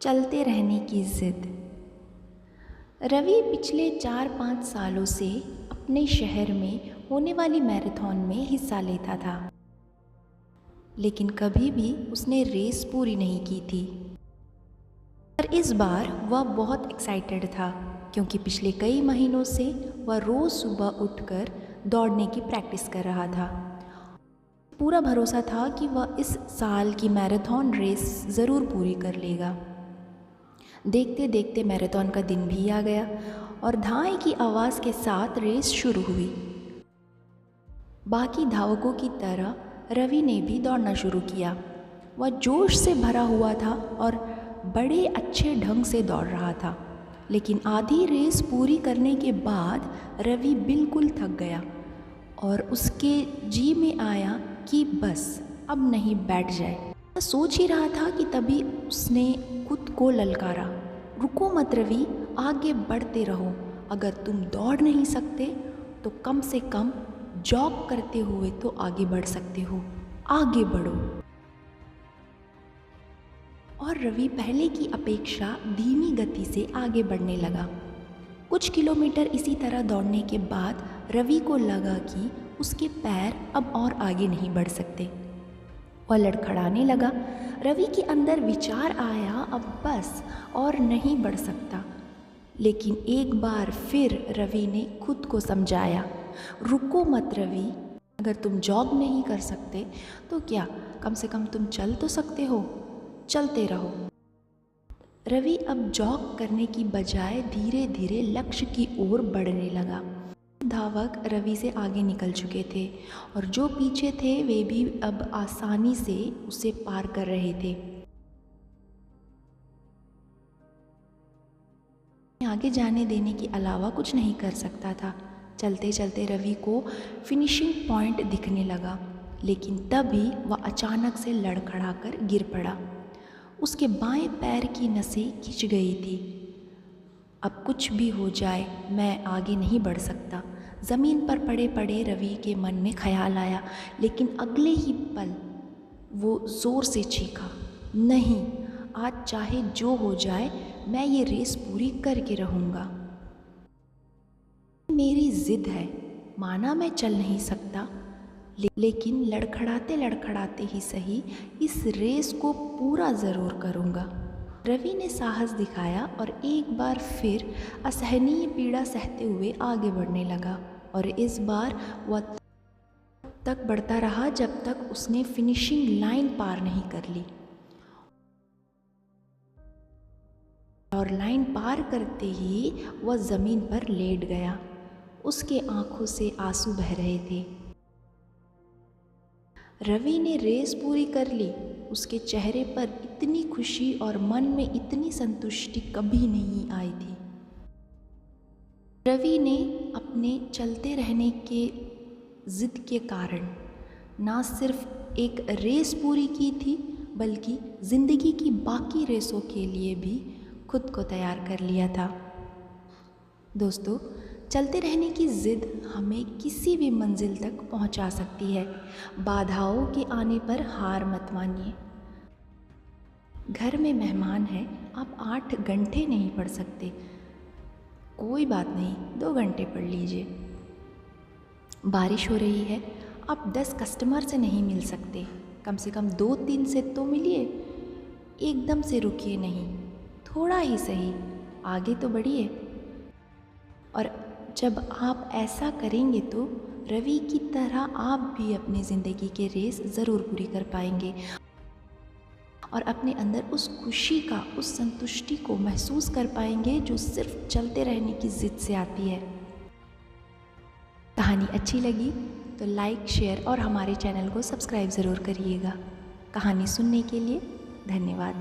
चलते रहने की ज़िद। रवि पिछले 4-5 सालों से अपने शहर में होने वाली मैराथन में हिस्सा लेता था, लेकिन कभी भी उसने रेस पूरी नहीं की थी। पर इस बार वह बहुत एक्साइटेड था क्योंकि पिछले कई महीनों से वह रोज़ सुबह उठकर दौड़ने की प्रैक्टिस कर रहा था। पूरा भरोसा था कि वह इस साल की मैराथन रेस ज़रूर पूरी कर लेगा। देखते देखते मैराथन का दिन भी आ गया और धाई की आवाज़ के साथ रेस शुरू हुई। बाकी धावकों की तरह रवि ने भी दौड़ना शुरू किया। वह जोश से भरा हुआ था और बड़े अच्छे ढंग से दौड़ रहा था, लेकिन आधी रेस पूरी करने के बाद रवि बिल्कुल थक गया और उसके जी में आया कि बस अब नहीं बैठ जाए। सोच ही रहा था कि तभी उसने खुद को ललकारा, रुको मत रवि, आगे बढ़ते रहो। अगर तुम दौड़ नहीं सकते तो कम से कम जॉग करते हुए तो आगे बढ़ सकते हो, आगे बढ़ो। और रवि पहले की अपेक्षा धीमी गति से आगे बढ़ने लगा। कुछ किलोमीटर इसी तरह दौड़ने के बाद रवि को लगा कि उसके पैर अब और आगे नहीं बढ़ सकते। वह लड़खड़ाने लगा। रवि के अंदर विचार आया, अब बस और नहीं बढ़ सकता। लेकिन एक बार फिर रवि ने खुद को समझाया, रुको मत रवि, अगर तुम जॉग नहीं कर सकते तो क्या, कम से कम तुम चल तो सकते हो, चलते रहो। रवि अब जॉग करने की बजाय धीरे धीरे लक्ष्य की ओर बढ़ने लगा। धावक रवि से आगे निकल चुके थे और जो पीछे थे वे भी अब आसानी से उसे पार कर रहे थे। आगे जाने देने के अलावा कुछ नहीं कर सकता था। चलते चलते रवि को फिनिशिंग पॉइंट दिखने लगा, लेकिन तभी वह अचानक से लड़खड़ाकर गिर पड़ा। उसके बाएं पैर की नसें खिंच गई थी। अब कुछ भी हो जाए मैं आगे नहीं बढ़ सकता, ज़मीन पर पड़े पड़े रवि के मन में ख्याल आया। लेकिन अगले ही पल वो ज़ोर से चीखा, नहीं, आज चाहे जो हो जाए मैं ये रेस पूरी करके रहूँगा। मेरी ज़िद है, माना मैं चल नहीं सकता, लेकिन लड़खड़ाते लड़खड़ाते ही सही इस रेस को पूरा ज़रूर करूँगा। रवि ने साहस दिखाया और एक बार फिर असहनीय पीड़ा सहते हुए आगे बढ़ने लगा। और इस बार वह तक बढ़ता रहा जब तक उसने फिनिशिंग लाइन पार नहीं कर ली। और लाइन पार करते ही वह ज़मीन पर लेट गया। उसके आंखों से आंसू बह रहे थे। रवि ने रेस पूरी कर ली। उसके चेहरे पर इतनी खुशी और मन में इतनी संतुष्टि कभी नहीं आई थी। रवि ने अपने चलते रहने के ज़िद के कारण ना सिर्फ एक रेस पूरी की थी, बल्कि ज़िंदगी की बाकी रेसों के लिए भी खुद को तैयार कर लिया था। दोस्तों, चलते रहने की ज़िद हमें किसी भी मंजिल तक पहुंचा सकती है। बाधाओं के आने पर हार मत मानिए। घर में मेहमान है, आप 8 घंटे नहीं पढ़ सकते, कोई बात नहीं, 2 घंटे पढ़ लीजिए। बारिश हो रही है, आप 10 कस्टमर से नहीं मिल सकते, कम से कम 2-3 से तो मिलिए। एकदम से रुकिए नहीं, थोड़ा ही सही, आगे तो बढ़िए। और जब आप ऐसा करेंगे तो रवि की तरह आप भी अपनी ज़िंदगी के रेस ज़रूर पूरी कर पाएंगे और अपने अंदर उस खुशी का, उस संतुष्टि को महसूस कर पाएंगे जो सिर्फ चलते रहने की ज़िद से आती है। कहानी अच्छी लगी तो लाइक, शेयर और हमारे चैनल को सब्सक्राइब ज़रूर करिएगा। कहानी सुनने के लिए धन्यवाद।